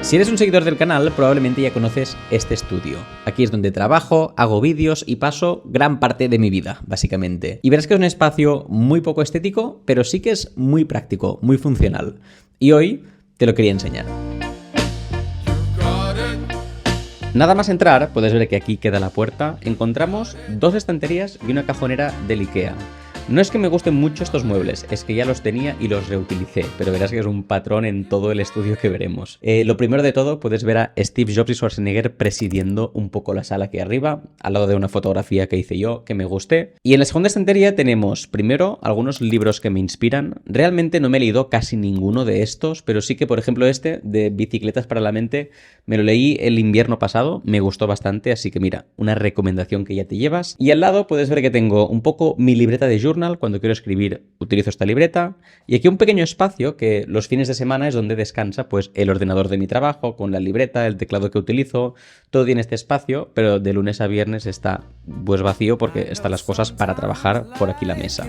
Si eres un seguidor del canal, probablemente ya conoces este estudio. Aquí es donde trabajo, hago vídeos y paso gran parte de mi vida, básicamente. Y verás que es un espacio muy poco estético, pero sí que es muy práctico, muy funcional. Y hoy te lo quería enseñar. Nada más entrar, puedes ver que aquí queda la puerta, encontramos dos estanterías y una cajonera del IKEA. No es que me gusten mucho estos muebles, es que ya los tenía y los reutilicé, pero verás que es un patrón en todo el estudio que veremos. Lo primero de todo, puedes ver a Steve Jobs y Schwarzenegger presidiendo un poco la sala aquí arriba, al lado de una fotografía que hice yo, que me gusté. Y en la segunda estantería tenemos, primero, algunos libros que me inspiran. Realmente no me he leído casi ninguno de estos, pero sí que, por ejemplo, este, de Bicicletas para la Mente, me lo leí el invierno pasado, me gustó bastante, así que mira, una recomendación que ya te llevas. Y al lado puedes ver que tengo un poco mi libreta de journal. Cuando quiero escribir utilizo esta libreta y aquí un pequeño espacio que los fines de semana es donde descansa pues el ordenador de mi trabajo con la libreta, el teclado que utilizo, todo tiene este espacio, pero de lunes a viernes está pues vacío porque están las cosas para trabajar por aquí la mesa.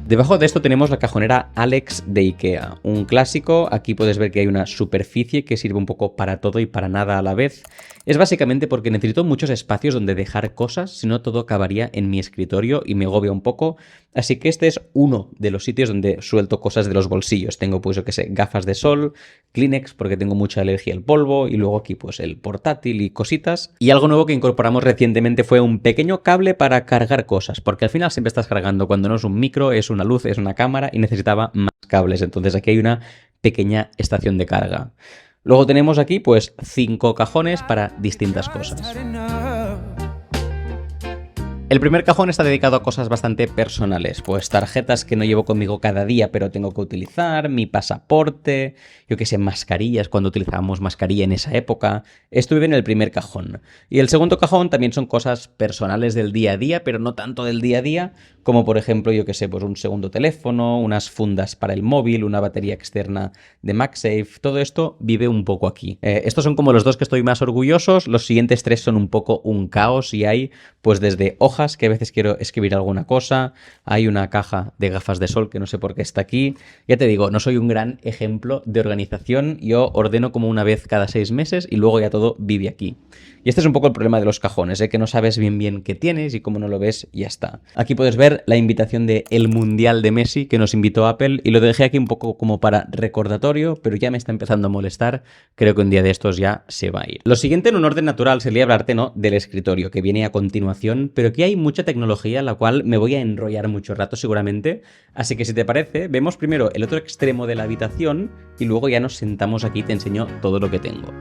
Debajo de esto tenemos la cajonera Alex de IKEA, un clásico. Aquí puedes ver que hay una superficie que sirve un poco para todo y para nada a la vez. Es básicamente porque necesito muchos espacios donde dejar cosas, si no todo acabaría en mi escritorio y me agobia un poco. Así que este es uno de los sitios donde suelto cosas de los bolsillos. Tengo pues yo que sé, gafas de sol, Kleenex porque tengo mucha alergia al polvo y luego aquí pues el portátil y cositas. Y algo nuevo que incorporamos recientemente fue un pequeño cable para cargar cosas, porque al final siempre estás cargando cuando no es un micro, es una luz, es una cámara y necesitaba más cables. Entonces aquí hay una pequeña estación de carga. Luego tenemos aquí pues 5 cajones para distintas cosas. El primer cajón está dedicado a cosas bastante personales, pues tarjetas que no llevo conmigo cada día pero tengo que utilizar, mi pasaporte, yo que sé, mascarillas cuando utilizábamos mascarilla en esa época. Esto vive en el primer cajón. Y el segundo cajón también son cosas personales del día a día, pero no tanto del día a día, como por ejemplo, yo que sé, pues un segundo teléfono, unas fundas para el móvil, una batería externa de MagSafe, todo esto vive un poco aquí. Estos son como los dos que estoy más orgullosos, los siguientes 3 son un poco un caos y hay pues desde hojas que a veces quiero escribir alguna cosa, hay una caja de gafas de sol que no sé por qué está aquí. Ya te digo, no soy un gran ejemplo de organización, yo ordeno como una vez cada 6 meses y luego ya todo vive aquí. Y este es un poco el problema de los cajones, que no sabes bien qué tienes y como no lo ves, ya está. Aquí puedes ver la invitación de el Mundial de Messi que nos invitó Apple y lo dejé aquí un poco como para recordatorio, pero ya me está empezando a molestar. Creo que un día de estos ya se va a ir. Lo siguiente en un orden natural sería hablarte, ¿no?, del escritorio, que viene a continuación, pero aquí hay mucha tecnología, la cual me voy a enrollar mucho rato seguramente. Así que si te parece, vemos primero el otro extremo de la habitación y luego ya nos sentamos aquí y te enseño todo lo que tengo.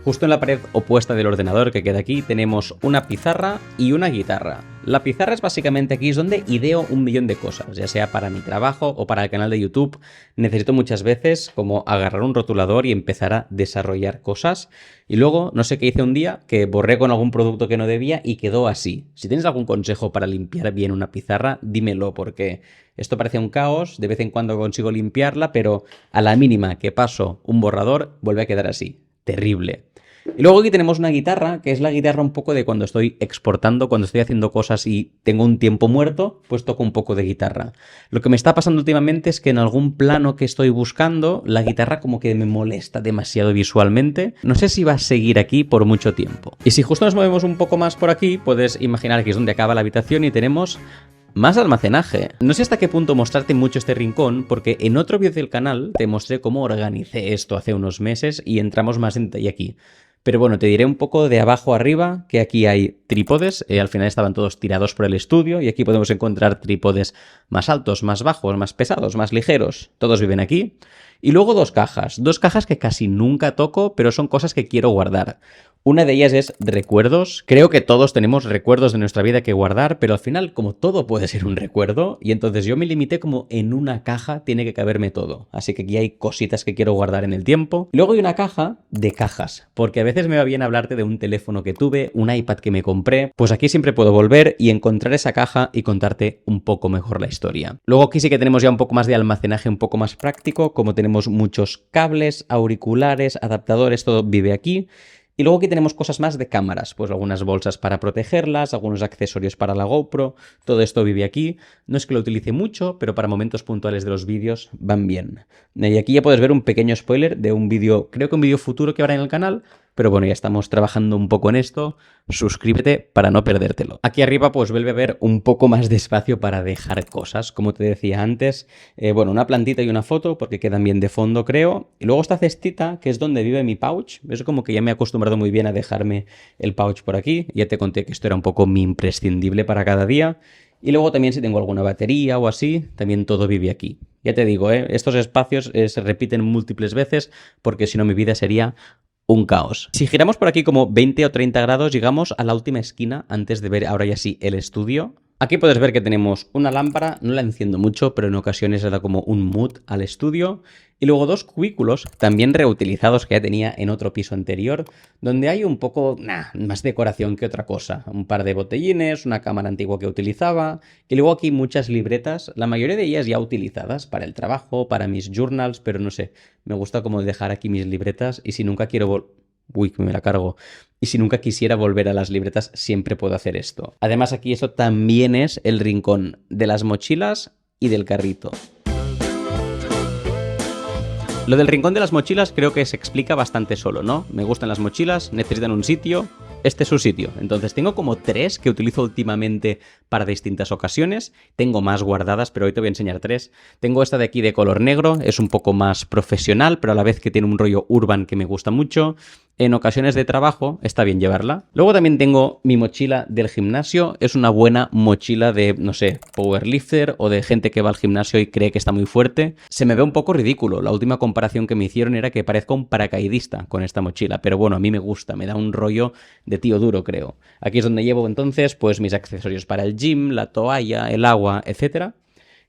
Justo en la pared opuesta del ordenador que queda aquí tenemos una pizarra y una guitarra. La pizarra es básicamente aquí es donde ideo un millón de cosas, ya sea para mi trabajo o para el canal de YouTube. Necesito muchas veces como agarrar un rotulador y empezar a desarrollar cosas. Y luego, no sé qué hice un día, que borré con algún producto que no debía y quedó así. Si tienes algún consejo para limpiar bien una pizarra, dímelo, porque esto parece un caos, de vez en cuando consigo limpiarla, pero a la mínima que paso un borrador, vuelve a quedar así. Terrible. Y luego aquí tenemos una guitarra, que es la guitarra un poco de cuando estoy exportando, cuando estoy haciendo cosas y tengo un tiempo muerto, pues toco un poco de guitarra. Lo que me está pasando últimamente es que en algún plano que estoy buscando, la guitarra como que me molesta demasiado visualmente. No sé si va a seguir aquí por mucho tiempo. Y si justo nos movemos un poco más por aquí, puedes imaginar que es donde acaba la habitación y tenemos más almacenaje. No sé hasta qué punto mostrarte mucho este rincón, porque en otro vídeo del canal te mostré cómo organicé esto hace unos meses y entramos más en detalle aquí. Pero bueno, te diré un poco de abajo arriba, que aquí hay trípodes, al final estaban todos tirados por el estudio y aquí podemos encontrar trípodes más altos, más bajos, más pesados, más ligeros, todos viven aquí. Y luego dos cajas que casi nunca toco, pero son cosas que quiero guardar. Una de ellas es recuerdos. Creo que todos tenemos recuerdos de nuestra vida que guardar, pero al final como todo puede ser un recuerdo, y entonces yo me limité como en una caja tiene que caberme todo. Así que aquí hay cositas que quiero guardar en el tiempo. Luego hay una caja de cajas, porque a veces me va bien hablarte de un teléfono que tuve, un iPad que me compré, pues aquí siempre puedo volver y encontrar esa caja y contarte un poco mejor la historia. Luego aquí sí que tenemos ya un poco más de almacenaje un poco más práctico, como tenemos muchos cables, auriculares, adaptadores, todo vive aquí. Y luego aquí tenemos cosas más de cámaras, pues algunas bolsas para protegerlas, algunos accesorios para la GoPro, todo esto vive aquí. No es que lo utilice mucho, pero para momentos puntuales de los vídeos van bien. Y aquí ya puedes ver un pequeño spoiler de un vídeo, creo que un vídeo futuro que habrá en el canal, pero bueno, ya estamos trabajando un poco en esto. Suscríbete para no perdértelo. Aquí arriba pues vuelve a haber un poco más de espacio para dejar cosas, como te decía antes. Bueno, una plantita y una foto porque quedan bien de fondo, creo. Y luego esta cestita, que es donde vive mi pouch. Es como que ya me he acostumbrado muy bien a dejarme el pouch por aquí. Ya te conté que esto era un poco mi imprescindible para cada día. Y luego también si tengo alguna batería o así, también todo vive aquí. Ya te digo, estos espacios se repiten múltiples veces porque si no mi vida sería un caos. Si giramos por aquí como 20 o 30 grados, llegamos a la última esquina antes de ver ahora ya sí el estudio. Aquí puedes ver que tenemos una lámpara, no la enciendo mucho, pero en ocasiones le da como un mood al estudio. Y luego dos cubículos, también reutilizados que ya tenía en otro piso anterior, donde hay un poco, más decoración que otra cosa. Un par de botellines, una cámara antigua que utilizaba, y luego aquí muchas libretas, la mayoría de ellas ya utilizadas para el trabajo, para mis journals, pero no sé, me gusta como dejar aquí mis libretas y si nunca quiero uy, que me la cargo. Y si nunca quisiera volver a las libretas, siempre puedo hacer esto. Además, aquí esto también es el rincón de las mochilas y del carrito. Lo del rincón de las mochilas creo que se explica bastante solo, ¿no? Me gustan las mochilas, necesitan un sitio. Este es su sitio. Entonces tengo como 3 que utilizo últimamente para distintas ocasiones. Tengo más guardadas, pero hoy te voy a enseñar 3. Tengo esta de aquí de color negro, es un poco más profesional, pero a la vez que tiene un rollo urban que me gusta mucho. En ocasiones de trabajo está bien llevarla. Luego también tengo mi mochila del gimnasio. Es una buena mochila de, no sé, powerlifter o de gente que va al gimnasio y cree que está muy fuerte. Se me ve un poco ridículo. La última comparación que me hicieron era que parezco un paracaidista con esta mochila. Pero bueno, a mí me gusta, me da un rollo de tío duro, creo. Aquí es donde llevo entonces pues mis accesorios para el gym, la toalla, el agua, etcétera.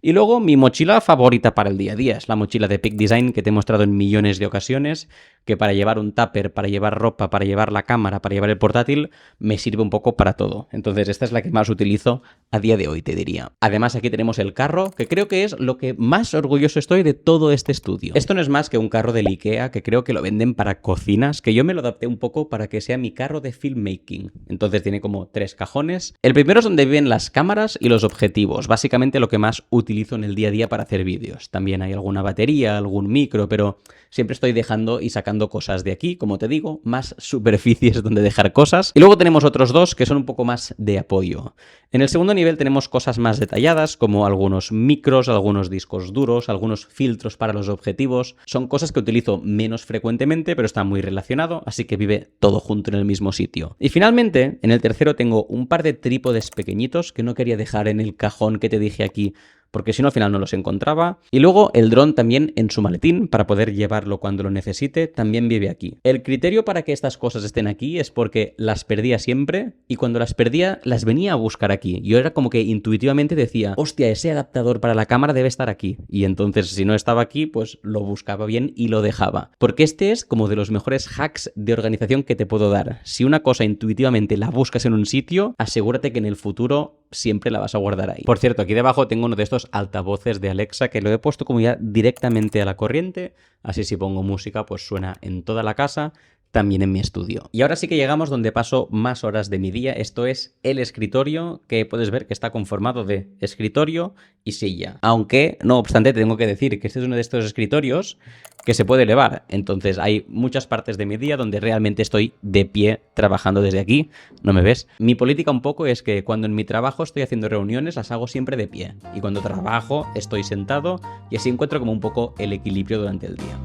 Y luego mi mochila favorita para el día a día es la mochila de Peak Design que te he mostrado en millones de ocasiones, que para llevar un tupper, para llevar ropa, para llevar la cámara, para llevar el portátil, me sirve un poco para todo. Entonces esta es la que más utilizo a día de hoy, te diría. Además aquí tenemos el carro, que creo que es lo que más orgulloso estoy de todo este estudio. Esto no es más que un carro del IKEA, que creo que lo venden para cocinas, que yo me lo adapté un poco para que sea mi carro de filmmaking. Entonces tiene como 3 cajones. El primero es donde viven las cámaras y los objetivos, básicamente lo que más utilizo en el día a día para hacer vídeos. También hay alguna batería, algún micro, pero siempre estoy dejando y sacando cosas de aquí, como te digo, más superficies donde dejar cosas. Y luego tenemos otros 2 que son un poco más de apoyo. En el segundo nivel tenemos cosas más detalladas, como algunos micros, algunos discos duros, algunos filtros para los objetivos. Son cosas que utilizo menos frecuentemente, pero está muy relacionado, así que vive todo junto en el mismo sitio. Y finalmente, en el tercero tengo un par de trípodes pequeñitos que no quería dejar en el cajón que te dije aquí, porque si no al final no los encontraba. Y luego el dron también en su maletín, para poder llevarlo cuando lo necesite, también vive aquí. El criterio para que estas cosas estén aquí es porque las perdía siempre, y cuando las perdía, las venía a buscar aquí. Yo era como que intuitivamente decía, hostia, ese adaptador para la cámara debe estar aquí. Y entonces si no estaba aquí, pues lo buscaba bien y lo dejaba. Porque este es como de los mejores hacks de organización que te puedo dar. Si una cosa intuitivamente la buscas en un sitio, asegúrate que en el futuro siempre la vas a guardar ahí. Por cierto, aquí debajo tengo uno de estos altavoces de Alexa que lo he puesto como ya directamente a la corriente, así si pongo música pues suena en toda la casa, también en mi estudio. Y ahora sí que llegamos donde paso más horas de mi día, esto es el escritorio, que puedes ver que está conformado de escritorio y silla. Aunque, no obstante, tengo que decir que este es uno de estos escritorios que se puede elevar. Entonces hay muchas partes de mi día donde realmente estoy de pie trabajando desde aquí. ¿No me ves? Mi política un poco es que cuando en mi trabajo estoy haciendo reuniones las hago siempre de pie. Y cuando trabajo estoy sentado y así encuentro como un poco el equilibrio durante el día.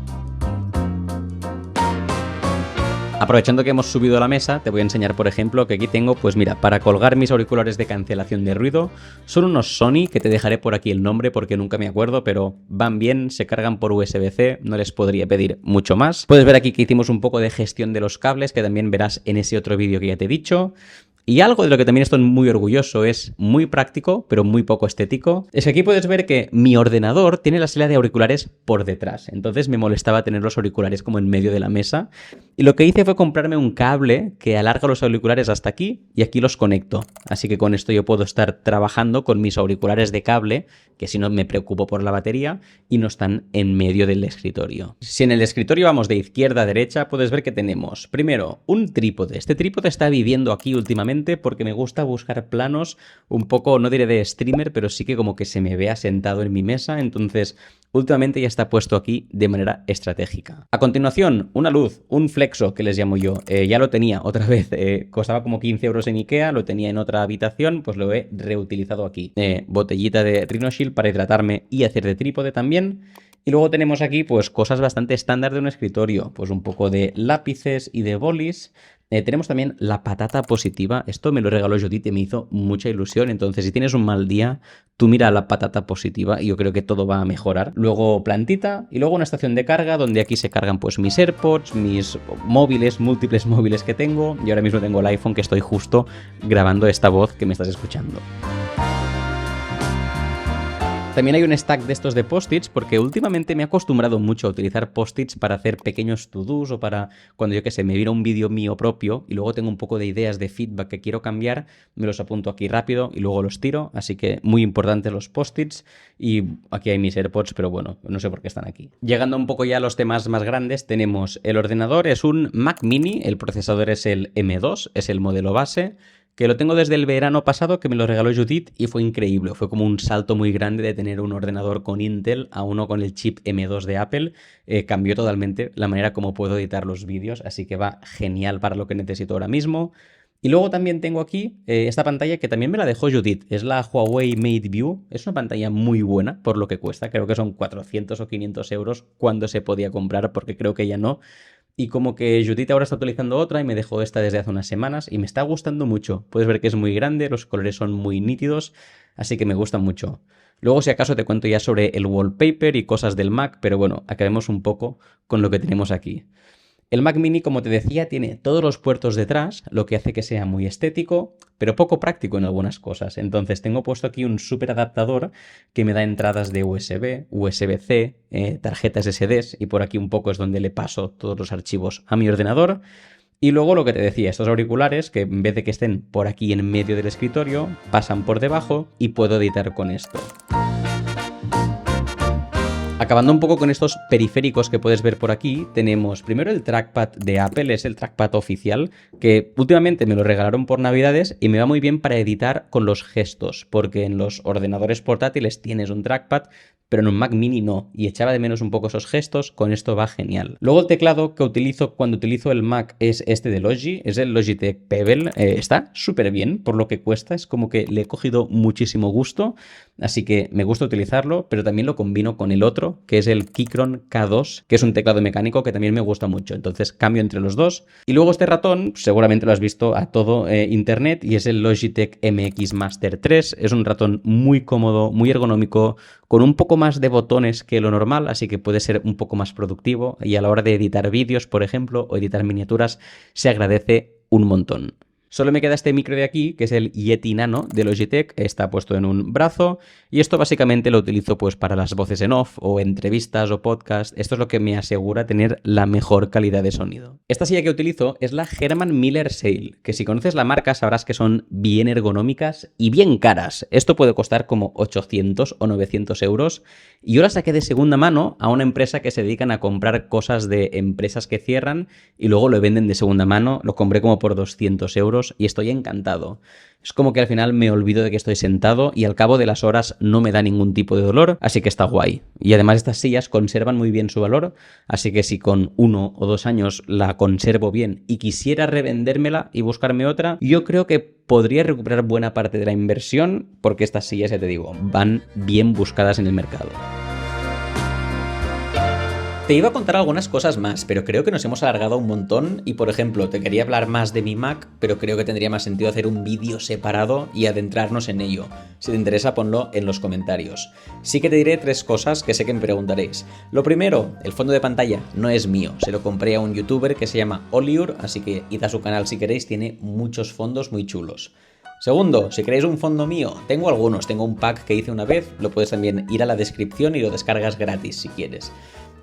Aprovechando que hemos subido a la mesa, te voy a enseñar, por ejemplo, que aquí tengo, pues mira, para colgar mis auriculares de cancelación de ruido, son unos Sony, que te dejaré por aquí el nombre porque nunca me acuerdo, pero van bien, se cargan por USB-C, no les podría pedir mucho más. Puedes ver aquí que hicimos un poco de gestión de los cables, que también verás en ese otro vídeo que ya te he dicho. Y algo de lo que también estoy muy orgulloso, es muy práctico, pero muy poco estético, es que aquí puedes ver que mi ordenador tiene la salida de auriculares por detrás. Entonces me molestaba tener los auriculares como en medio de la mesa. Y lo que hice fue comprarme un cable que alarga los auriculares hasta aquí y aquí los conecto. Así que con esto yo puedo estar trabajando con mis auriculares de cable, que si no me preocupo por la batería, y no están en medio del escritorio. Si en el escritorio vamos de izquierda a derecha, puedes ver que tenemos, primero, un trípode. Este trípode está viviendo aquí últimamente porque me gusta buscar planos un poco, no diré de streamer, pero sí que como que se me vea sentado en mi mesa, entonces últimamente ya está puesto aquí de manera estratégica. A continuación, una luz, un flexo que les llamo yo. Ya lo tenía otra vez, costaba como 15 euros en Ikea, lo tenía en otra habitación, pues lo he reutilizado aquí. Botellita de Rhinoshield para hidratarme y hacer de trípode también. Y luego tenemos aquí pues cosas bastante estándar de un escritorio, pues un poco de lápices y de bolis. Tenemos también la patata positiva. Esto me lo regaló Judith y me hizo mucha ilusión. Entonces, si tienes un mal día, tú mira la patata positiva y yo creo que todo va a mejorar. Luego plantita y luego una estación de carga donde aquí se cargan pues mis AirPods, mis móviles, múltiples móviles que tengo. Y ahora mismo tengo el iPhone que estoy justo grabando esta voz que me estás escuchando. También hay un stack de estos de post-its porque últimamente me he acostumbrado mucho a utilizar post-its para hacer pequeños to-dos o para cuando yo que sé, me viera un vídeo mío propio y luego tengo un poco de ideas de feedback que quiero cambiar, me los apunto aquí rápido y luego los tiro, así que muy importantes los post-its y aquí hay mis AirPods, pero bueno, no sé por qué están aquí. Llegando un poco ya a los temas más grandes, tenemos el ordenador, es un Mac Mini, el procesador es el M2, es el modelo base, que lo tengo desde el verano pasado, que me lo regaló Judith y fue increíble. Fue como un salto muy grande de tener un ordenador con Intel a uno con el chip M2 de Apple. Cambió totalmente la manera como puedo editar los vídeos, así que va genial para lo que necesito ahora mismo. Y luego también tengo aquí esta pantalla que también me la dejó Judith, es la Huawei MateView. Es una pantalla muy buena por lo que cuesta, creo que son 400 o 500 euros cuando se podía comprar, porque creo que ya no. Y como que Judith ahora está utilizando otra y me dejó esta desde hace unas semanas y me está gustando mucho. Puedes ver que es muy grande, los colores son muy nítidos, así que me gusta mucho. Luego si acaso te cuento ya sobre el wallpaper y cosas del Mac, pero bueno, acabemos un poco con lo que tenemos aquí. El Mac Mini, como te decía, tiene todos los puertos detrás, lo que hace que sea muy estético, pero poco práctico en algunas cosas. Entonces tengo puesto aquí un super adaptador que me da entradas de USB, USB-C, tarjetas SDs, y por aquí un poco es donde le paso todos los archivos a mi ordenador. Y luego lo que te decía, estos auriculares que en vez de que estén por aquí en medio del escritorio, pasan por debajo y puedo editar con esto. Acabando un poco con estos periféricos que puedes ver por aquí, tenemos primero el trackpad de Apple, es el trackpad oficial, que últimamente me lo regalaron por Navidades y me va muy bien para editar con los gestos, porque en los ordenadores portátiles tienes un trackpad, pero en un Mac Mini no, y echaba de menos un poco esos gestos, con esto va genial. Luego el teclado que utilizo cuando utilizo el Mac es este de Logi, es el Logitech Pebble, está súper bien por lo que cuesta, es como que le he cogido muchísimo gusto, así que me gusta utilizarlo, pero también lo combino con el otro, que es el Keychron K2, que es un teclado mecánico que también me gusta mucho, entonces cambio entre los dos. Y luego este ratón, seguramente lo has visto a todo internet, y es el Logitech MX Master 3, es un ratón muy cómodo, muy ergonómico, con un poco más de botones que lo normal, así que puede ser un poco más productivo y a la hora de editar vídeos, por ejemplo, o editar miniaturas, se agradece un montón. Solo me queda este micro de aquí, que es el Yeti Nano de Logitech, está puesto en un brazo y esto básicamente lo utilizo pues para las voces en off o entrevistas o podcast. Esto es lo que me asegura tener la mejor calidad de sonido. Esta silla que utilizo es la Herman Miller Sail, que si conoces la marca sabrás que son bien ergonómicas y bien caras. Esto puede costar como 800 o 900 euros y yo la saqué de segunda mano a una empresa que se dedican a comprar cosas de empresas que cierran y luego lo venden de segunda mano. Lo compré como por 200 euros y estoy encantado. Es como que al final me olvido de que estoy sentado y al cabo de las horas no me da ningún tipo de dolor, así que está guay. Y además estas sillas conservan muy bien su valor, así que si con 1 o 2 años la conservo bien y quisiera revendérmela y buscarme otra, yo creo que podría recuperar buena parte de la inversión porque estas sillas, ya te digo, van bien buscadas en el mercado. Te iba a contar algunas cosas más, pero creo que nos hemos alargado un montón y, por ejemplo, te quería hablar más de mi Mac, pero creo que tendría más sentido hacer un vídeo separado y adentrarnos en ello. Si te interesa, ponlo en los comentarios. Sí que te diré 3 cosas que sé que me preguntaréis. Lo primero, el fondo de pantalla no es mío, se lo compré a un youtuber que se llama Oliur, así que id a su canal si queréis, tiene muchos fondos muy chulos. Segundo, si queréis un fondo mío, tengo algunos, tengo un pack que hice una vez, lo puedes también ir a la descripción y lo descargas gratis si quieres.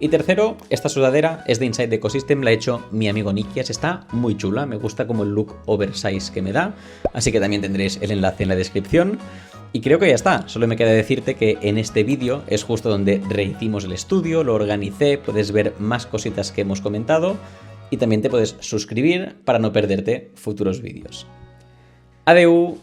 Y tercero, esta sudadera es de Inside Ecosystem, la ha hecho mi amigo Nikias, está muy chula, me gusta como el look oversize que me da, así que también tendréis el enlace en la descripción. Y creo que ya está, solo me queda decirte que en este vídeo es justo donde rehicimos el estudio, lo organicé, puedes ver más cositas que hemos comentado y también te puedes suscribir para no perderte futuros vídeos. Adeu.